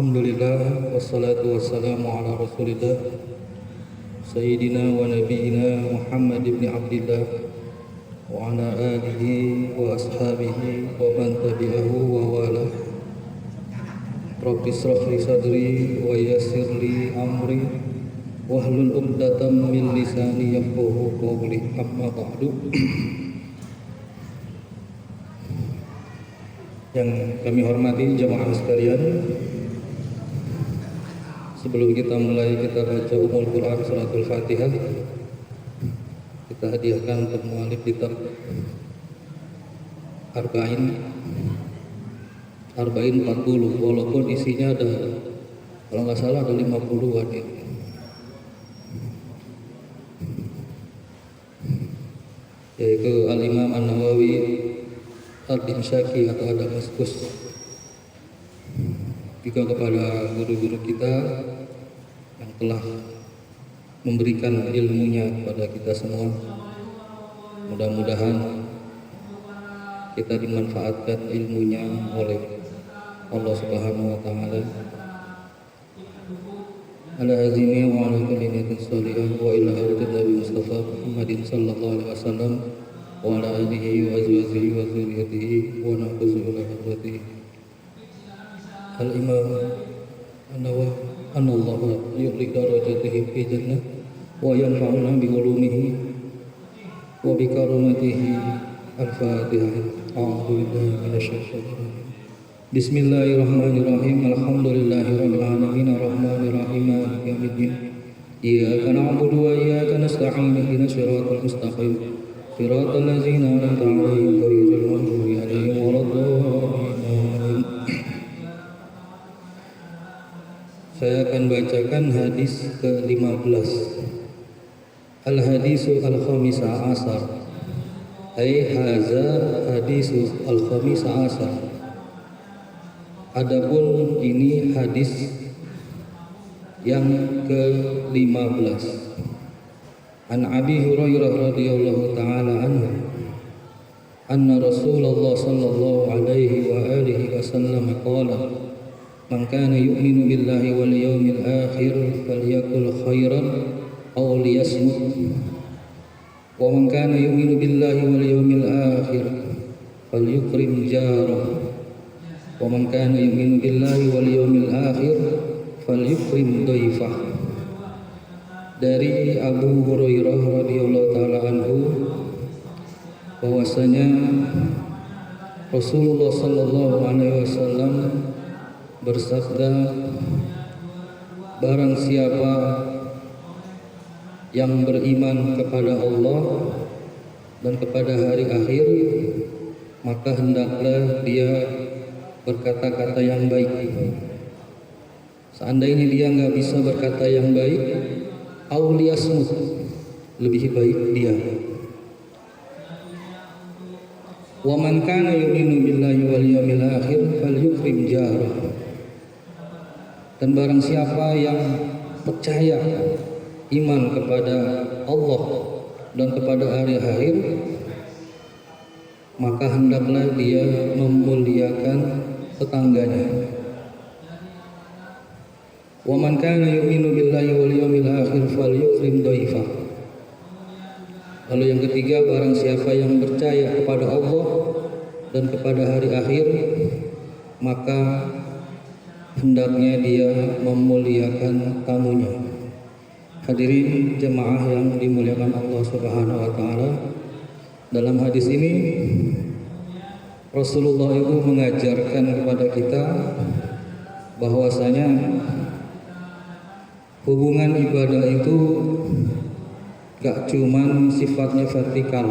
Alhamdulillah wassalatu wassalamu ala Rasulillah Sayyidina wa nabiyyina Muhammad ibn Abdillah wa ala alihi wa ashabihi wa man tabi'ahu wa wala. Rabbi shrah li sadri wa yassir li amri wahlul 'uqdatam min lisani yafqahu qawli. Amma ba'du. Yang kami hormati jamaah sekalian, sebelum kita mulai kita baca Ummul Quran Suratul Fatihah, kita hadiahkan untuk muallif kitab Arba'in 40, walaupun isinya ada, kalau nggak salah ada 50-an ini. Yaitu Al-Imam An-Nawawi Al-Dimsyaki atau Damaskus. Juga kepada guru-guru kita yang telah memberikan ilmunya kepada kita semua. Mudah-mudahan kita dimanfaatkan ilmunya oleh Allah Subhanahu wa taala. Ala azimi wa ala kulli niyatin shalihah wa ila hawdin Nabi Mustafa Muhammadin sallallahu alaihi wasallam wa ala alihi wa azwajihi wa dzurriyyatihi wa nahfuzu ila hadratihi. Al-Imam An-Nawawi anallahu yu'li darajatihi fi jannah wa yanfa'una bi ulumihi wa bi karamatihi. Al-Fatihah. A'udzu billahi minasyaitonir rajim. Bismillahirrahmanirrahim. Alhamdulillahirabbil alamin arrahmanir rahim maliki yaumiddin. Iyyaka na'budu wa iyyaka nasta'in ihdinas siratal mustaqim siratal ladzina an'amta 'alaihim ghairil maghdubi 'alaihim waladdallin. Saya akan bacakan hadis ke-15. Al-hadisu al-khamisa asar. Ai haza hadisu al-khamisa asar. Adapun ini hadis yang ke-15. An Abi Hurairah radhiyallahu taala anhu anna Rasulullah sallallahu alaihi wa alihi wasallam qala man kana yu'minu billahi wal yawmil akhir falyakul khairan aw liyasmut wa man kana yu'minu billahi wal yawmil akhir falyukrim jarah wa man kana yu'minu billahi wal yawmil akhir falyukrim dhaifah. Dari Abu Hurairah radhiyallahu taala anhu bahwasanya Rasulullah sallallahu alaihi wasallam bersabda, barang siapa yang beriman kepada Allah dan kepada hari akhir, maka hendaklah dia berkata-kata yang baik. Seandainya dia nggak bisa berkata yang baik, auliyasmut, lebih baik dia. Wa man kana yu'minu billahi wal yawmil akhir falyukrim jarah. Dan barang siapa yang percaya iman kepada Allah dan kepada hari akhir, maka hendaklah dia memuliakan tetangganya. Wa man kana yu'minu billahi wal yawmil akhir falyukrim dhaifah. Lalu yang ketiga, barang siapa yang percaya kepada Allah dan kepada hari akhir, maka hendaknya dia memuliakan tamunya. Hadirin jemaah yang dimuliakan Allah Subhanahu wa taala, dalam hadis ini Rasulullah itu mengajarkan kepada kita bahwasanya hubungan ibadah itu gak cuman sifatnya vertikal,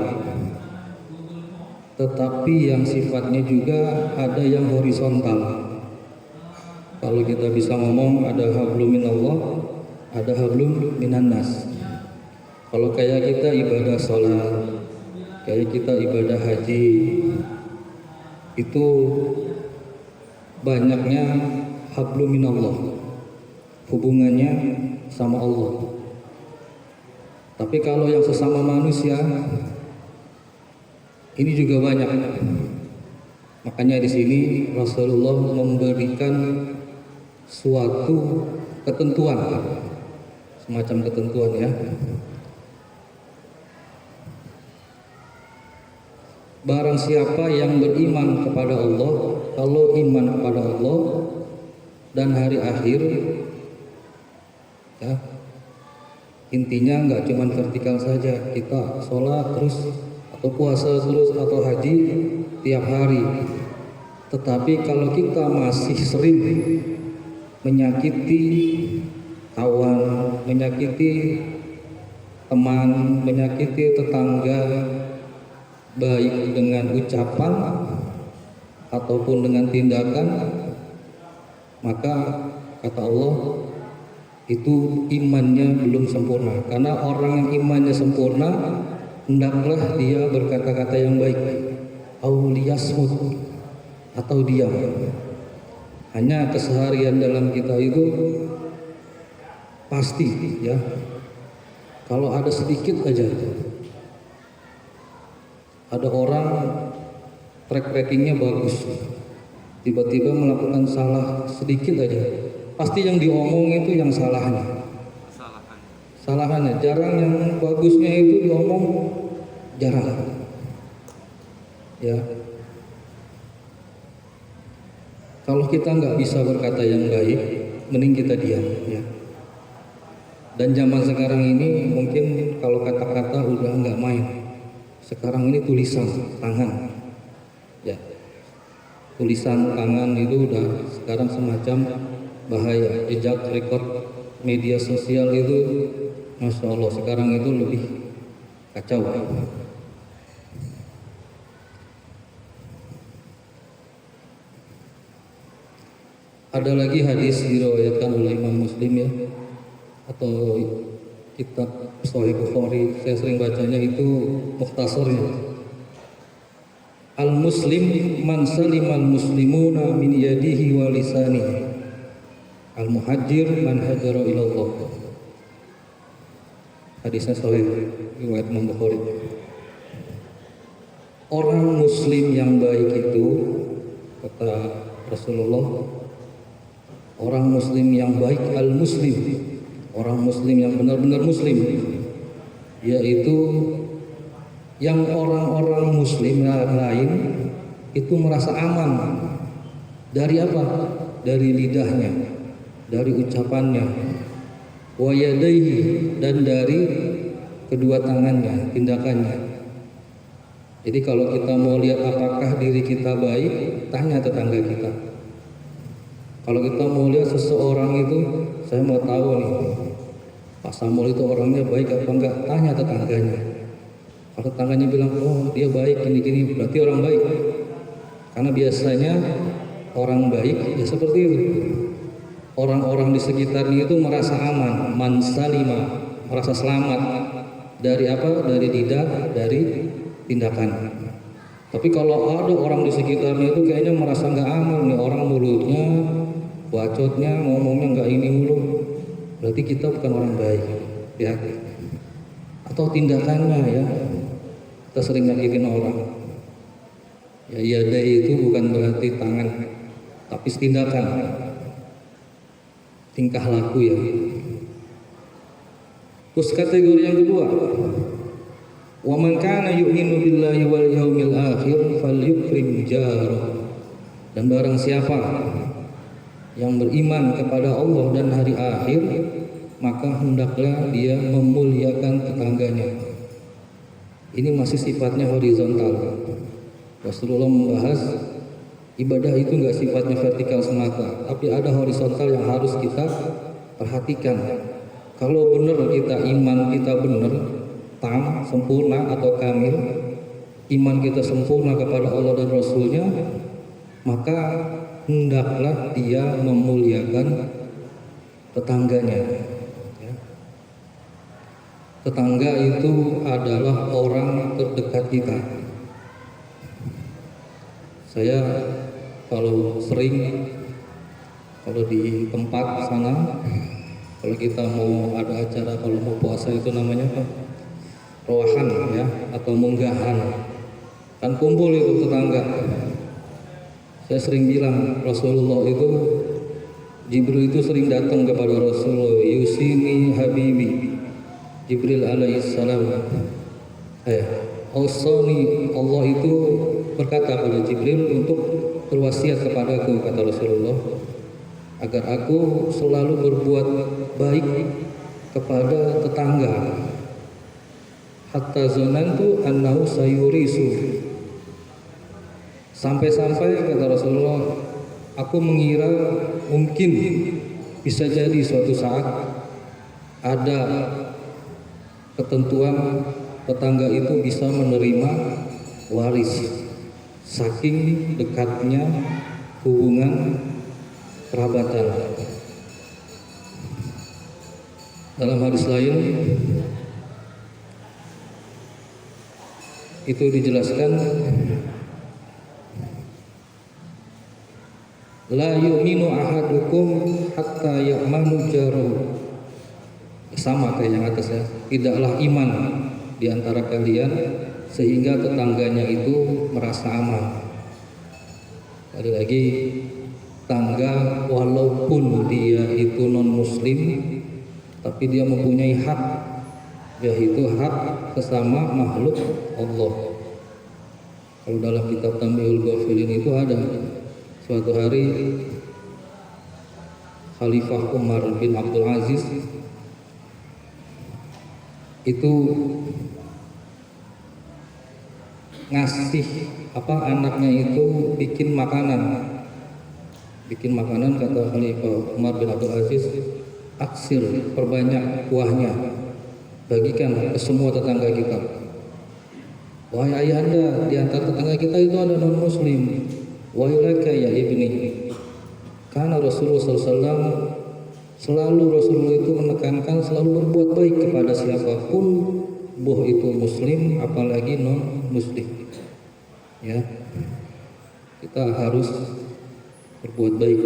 tetapi yang sifatnya juga ada yang horizontal. Kalau kita bisa ngomong, ada hablum minallah, ada hablum minannas. Kalau kayak kita ibadah sholat, kayak kita ibadah haji, itu banyaknya hablum minallah, hubungannya sama Allah. Tapi kalau yang sesama manusia, ini juga banyak. Makanya di sini Rasulullah memberikan suatu ketentuan, semacam ketentuan ya. Barang siapa yang beriman kepada Allah, kalau iman kepada Allah dan hari akhir, ya, intinya nggak cuma vertikal saja, kita sholat terus atau puasa terus atau haji tiap hari, tetapi kalau kita masih sering menyakiti kawan, menyakiti teman, menyakiti tetangga, baik dengan ucapan ataupun dengan tindakan, maka kata Allah itu imannya belum sempurna. Karena orang yang imannya sempurna, hendaklah dia berkata-kata yang baik, auliyasmut, atau diam. Hanya keseharian dalam kita itu pasti ya, kalau ada sedikit aja, ada orang track rankingnya bagus, tiba-tiba melakukan salah sedikit aja, pasti yang diomong itu yang salahannya. Jarang yang bagusnya itu diomong, jarang. Ya, kalau kita nggak bisa berkata yang baik, mending kita diam ya. Dan zaman sekarang ini mungkin kalau kata-kata udah nggak main. Sekarang ini tulisan tangan, ya, tulisan tangan itu udah sekarang semacam bahaya. Jejak rekod media sosial itu, masya Allah, sekarang itu lebih kacau. Ada lagi hadis diriwayatkan oleh Imam Muslim ya, atau kitab Sahih Bukhari, saya sering bacanya itu mukhtasarnya. Al-muslim man salimal muslimuna min yadihi wa lisanihi. Al-muhajir man hajara ilallah. Hadisnya sahih riwayat Imam Bukhari. Orang muslim yang baik itu, kata Rasulullah, orang muslim yang baik, al-muslim, orang muslim yang benar-benar muslim, yaitu yang orang-orang muslim lain itu merasa aman dari apa? Dari lidahnya, dari ucapannya, wa yadaihi, dan dari kedua tangannya, tindakannya. Jadi kalau kita mau lihat apakah diri kita baik, tanya tetangga kita. Kalau kita mau lihat seseorang itu, saya mau tahu nih, Pak Samuel itu orangnya baik apa enggak, tanya tetangganya. Kalau tetangganya bilang, oh dia baik, gini-gini, berarti orang baik. Karena biasanya orang baik ya seperti itu. Orang-orang di sekitarnya itu merasa aman, man salima, merasa selamat dari apa? Dari lidah, dari tindakan. Tapi kalau ada orang di sekitarnya itu kayaknya merasa nggak aman nih, orang mulutnya, bacotnya, ngomongnya nggak ini mulu, berarti kita bukan orang baik ya. Atau tindakannya ya, kita sering nyakitin orang ya. Yada itu bukan berarti tangan, tapi tindakan, tingkah laku ya. Terus kategori yang kedua, wa man kana yu'minu billahi wal yaumil akhir falyukrim jarah. Dan barang siapa yang beriman kepada Allah dan hari akhir, maka hendaklah dia memuliakan tetangganya. Ini masih sifatnya horizontal. Rasulullah membahas ibadah itu enggak sifatnya vertikal semata, tapi ada horizontal yang harus kita perhatikan. Kalau benar kita, iman kita benar, tam, sempurna atau kamil, iman kita sempurna kepada Allah dan Rasulnya, maka hendaklah dia memuliakan tetangganya ya. Tetangga itu adalah orang terdekat kita. Saya kalau di tempat sana, kalau kita mau ada acara, kalau mau puasa itu namanya apa? Rowahan ya, atau munggahan, kan kumpul itu tetangga. Saya sering bilang Rasulullah itu Jibril itu sering datang kepada Rasulullah, yusini habibi Jibril alaihissalam. Ausani, Allah itu berkata pada Jibril untuk berwasiat kepadaku, kata Rasulullah, agar aku selalu berbuat baik kepada tetangga. Hatta zonantu annahu sayurisu, sampai-sampai kata Rasulullah, aku mengira mungkin bisa jadi suatu saat ada ketentuan tetangga itu bisa menerima waris, saking dekatnya hubungan kerabatan. Dalam hadis lain itu dijelaskan, la yu'minu ahadukum hatta ya'manu jaruh. Sama kayak yang atas ya. Tidaklah iman di antara kalian sehingga tetangganya itu merasa aman. Sekali lagi, tangga walaupun dia itu non muslim, tapi dia mempunyai hak, yaitu hak sesama makhluk Allah. Kalau dalam kitab Tambihul Ghafilin itu ada, suatu hari Khalifah Umar bin Abdul Aziz itu ngasih anaknya itu bikin makanan, kata Khalifah Umar bin Abdul Aziz, aksir, perbanyak kuahnya, bagikan ke semua tetangga kita. Wahai ayahanda, di antara tetangga kita itu ada non muslim. Wailaka ya ibni, karena Rasulullah SAW selalu itu menekankan selalu berbuat baik kepada siapapun, boh itu muslim apalagi non muslim. Ya, kita harus berbuat baik,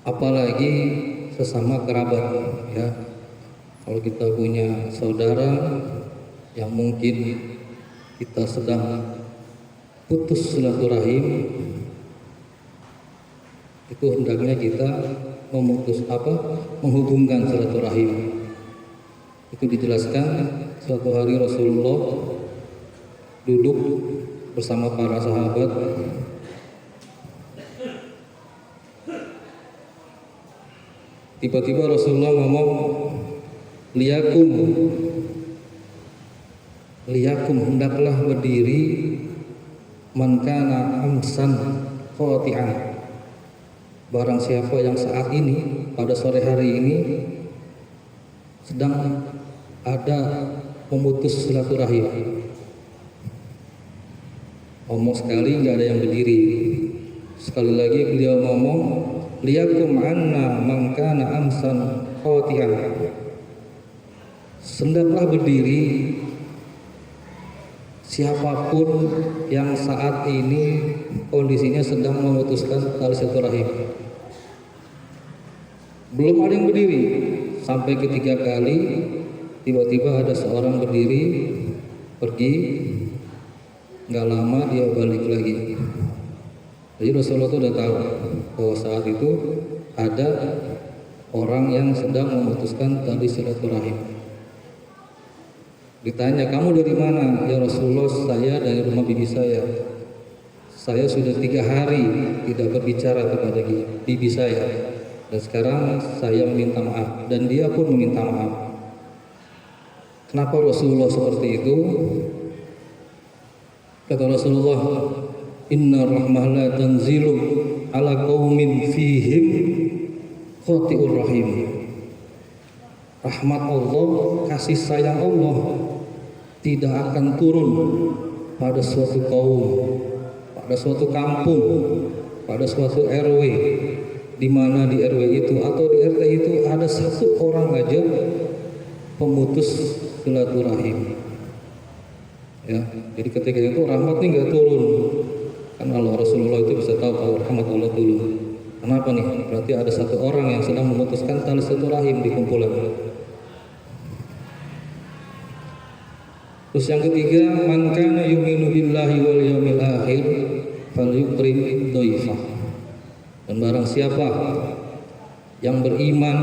apalagi sesama kerabat. Ya, kalau kita punya saudara yang mungkin kita sedang putus silaturahim, itu hendaknya kita menghubungkan silaturahim. Itu dijelaskan suatu hari Rasulullah duduk bersama para sahabat. Tiba-tiba Rasulullah ngomong, liyakum, hendaklah berdiri man kana amsan qati'an, barang siapa yang saat ini pada sore hari ini sedang ada memutus silaturahim. Ngomong sekali nggak ada yang berdiri. Sekali lagi beliau ngomong, liyakum anna man kana amsan qati'an, hendaklah berdiri siapapun yang saat ini kondisinya sedang memutuskan tali silaturahim. Belum ada yang berdiri, sampai ketiga kali tiba-tiba ada seorang berdiri, pergi, nggak lama dia balik lagi. Jadi Rasulullah itu udah tahu bahwa saat itu ada orang yang sedang memutuskan tali silaturahim. Ditanya, kamu dari mana? Ya Rasulullah, saya dari rumah bibi saya. Saya sudah 3 hari tidak berbicara kepada bibi saya, dan sekarang saya meminta maaf, dan dia pun meminta maaf. Kenapa Rasulullah seperti itu? Kata Rasulullah, inna rahmah la tanzilu ala qaumin fihim qati'ur rahim. Rahmat Allah, kasih sayang Allah tidak akan turun pada suatu kaum, pada suatu kampung, pada suatu RW, di mana di RW itu atau di RT itu ada satu orang aja pemutus silaturahim. Ya, jadi ketika itu rahmat ini nggak turun, kan Allah Rasulullah itu bisa tahu kalau rahmat Allah turun. Kenapa nih? Berarti ada satu orang yang sedang memutuskan tali silaturahim di kumpulan. Terus yang ketiga, man kana yu'minu billahi wal yawmil akhir falyukrim dhaifah. Dan barang siapa yang beriman,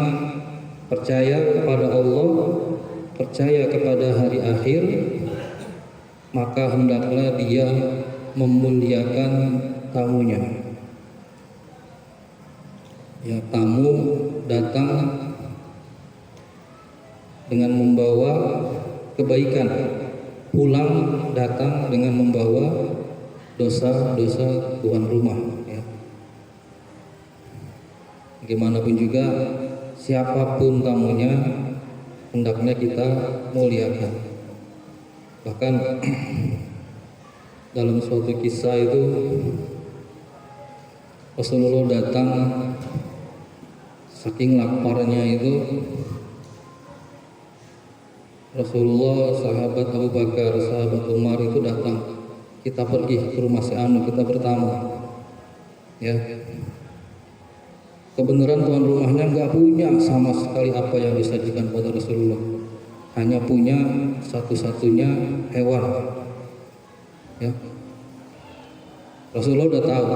percaya kepada Allah, percaya kepada hari akhir, maka hendaklah dia memuliakan tamunya. Ya, tamu datang dengan membawa kebaikan, pulang datang dengan membawa dosa-dosa tuan rumah. Ya. Bagaimanapun juga, siapapun tamunya, hendaknya kita muliakan. Bahkan dalam suatu kisah itu Rasulullah datang, saking laparnya itu Rasulullah, sahabat Abu Bakar, sahabat Umar itu datang, kita pergi ke rumah si Anu, kita bertamu. Ya, kebenaran tuan rumahnya nggak punya sama sekali apa yang disajikan pada Rasulullah, hanya punya satu-satunya hewan. Ya, Rasulullah udah tahu,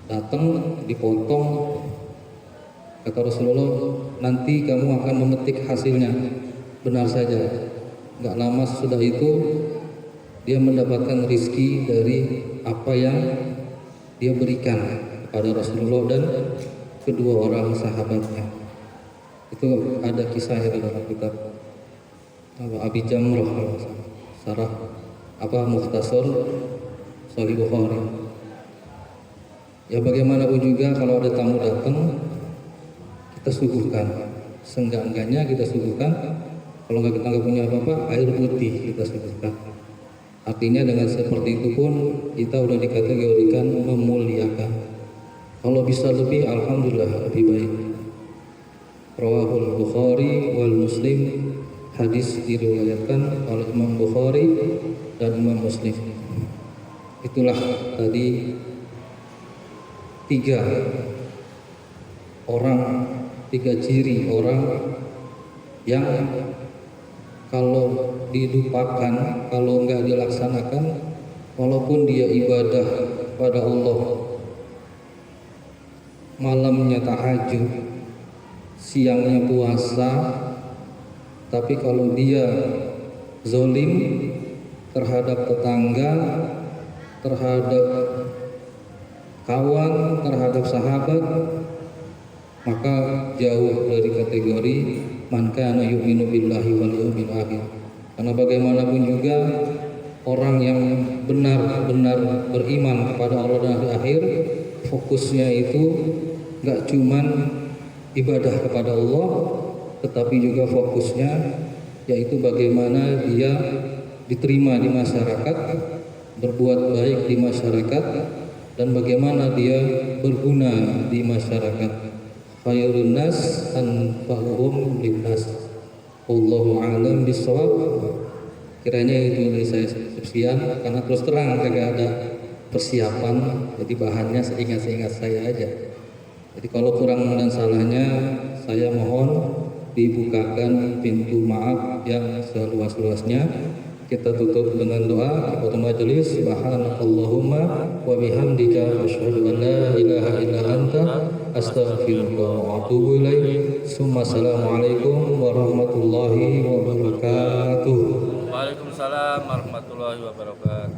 datang dipotong, kata Rasulullah, nanti kamu akan memetik hasilnya. Benar saja, nggak lama sesudah itu dia mendapatkan rizki dari apa yang dia berikan kepada Rasulullah dan kedua orang sahabatnya. Itu ada kisahnya dalam kitab Abi Jamrah, Sarah Mukhtasar Sahih Bukhari. Ya, bagaimanapun juga kalau ada tamu datang, kita suguhkan, seenggak-enggaknya kita suguhkan. Kalau kita nggak punya apa-apa, air putih kita suguhkan. Artinya dengan seperti itu pun kita udah dikategorikan memuliakan. Kalau bisa lebih, alhamdulillah lebih baik. Rawahul Bukhari wal Muslim, hadis diriwayatkan oleh Imam Bukhari dan Imam Muslim. Itulah tadi tiga ciri orang yang kalau dilupakan, kalau nggak dilaksanakan, walaupun dia ibadah pada Allah, malamnya tahajud, siangnya puasa, tapi kalau dia zalim terhadap tetangga, terhadap kawan, terhadap sahabat, maka jauh dari kategori man kana yu'minu billahi wal yawmil akhir. Karena bagaimanapun juga orang yang benar-benar beriman kepada Allah dan hari akhir, fokusnya itu gak cuman ibadah kepada Allah, tetapi juga fokusnya yaitu bagaimana dia diterima di masyarakat, berbuat baik di masyarakat, dan bagaimana dia berguna di masyarakat. Khairun nas anfa'uhum linnas. Wallahu a'lam bishawab. Kiranya itu dari saya sekian, karena terus terang kagak ada persiapan, jadi bahannya seingat saya aja. Jadi kalau kurang dan salahnya, saya mohon dibukakan pintu maaf yang seluas-luasnya. Kita tutup dengan doa pada majelis. Subhanakallahumma wa bihamdika asyhadu an la ilaha illa anta astaghfiruka wa atubu ilaik. Assalamualaikum warahmatullahi wabarakatuh. Waalaikumsalam warahmatullahi wabarakatuh.